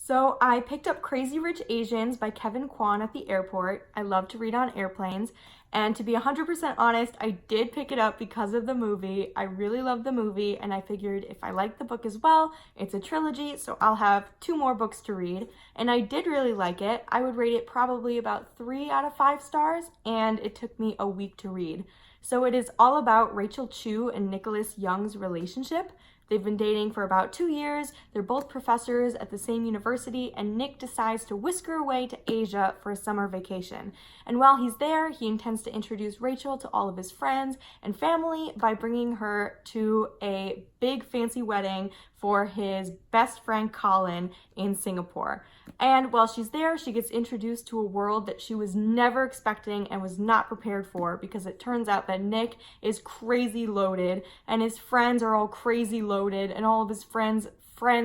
So I picked up Crazy Rich Asians by Kevin Kwan at the airport. I love to read on airplanes. And to be 100% honest, I did pick it up because of the movie. I really love the movie, and I figured if I like the book as well, it's a trilogy, so I'll have two more books to read. And I did really like it. I would rate it probably about 3 out of 5 stars, and it took me a week to read. So it is all about Rachel Chu and Nicholas Young's relationship. They've been dating for about 2 years. They're both professors at the same university, and Nick decides to whisk her away to Asia for a summer vacation. And while he's there, he intends to introduce Rachel to all of his friends and family by bringing her to a big fancy wedding for his best friend Colin in Singapore. And while she's there, she gets introduced to a world that she was never expecting and was not prepared for, because it turns out that Nick is crazy loaded and his friends are all crazy loaded and all of his friends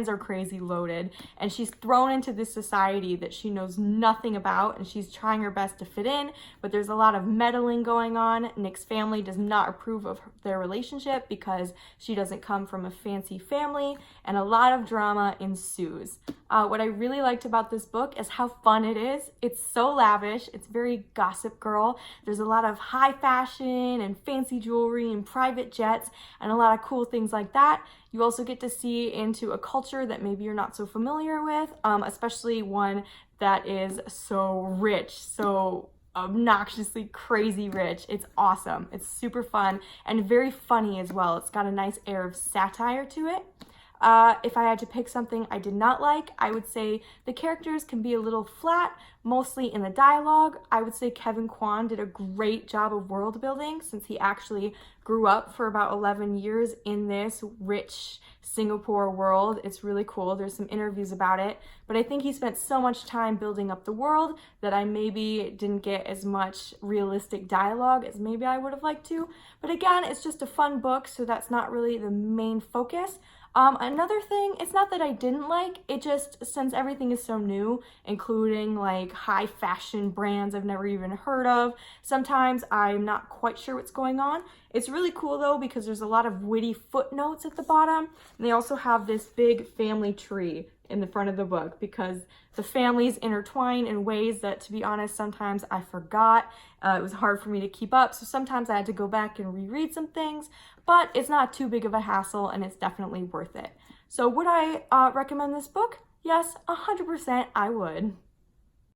are crazy loaded, and she's thrown into this society that she knows nothing about, and she's trying her best to fit in, but there's a lot of meddling going on. Nick's family does not approve of their relationship because she doesn't come from a fancy family, and a lot of drama ensues. What I really liked about this book is how fun it is. It's so lavish. It's very Gossip Girl. There's a lot of high fashion and fancy jewelry and private jets and a lot of cool things like that. You also get to see into a culture that maybe you're not so familiar with, especially one that is so rich, so obnoxiously crazy rich. It's awesome. It's super fun and very funny as well. It's got a nice air of satire to it. If I had to pick something I did not like, I would say the characters can be a little flat, mostly in the dialogue. I would say Kevin Kwan did a great job of world building, since he actually grew up for about 11 years in this rich Singapore world. It's really cool. There's some interviews about it, but I think he spent so much time building up the world that I maybe didn't get as much realistic dialogue as maybe I would have liked to. But again, it's just a fun book, so that's not really the main focus. Another thing, it's not that I didn't like, it just, since everything is so new, including like high fashion brands I've never even heard of, sometimes I'm not quite sure what's going on. It's really cool though, because there's a lot of witty footnotes at the bottom, and they also have this big family tree in the front of the book, because the families intertwine in ways that, to be honest, sometimes I forgot. It was hard for me to keep up, so sometimes I had to go back and reread some things, but it's not too big of a hassle, and it's definitely worth it. So would I recommend this book? Yes, 100% I would.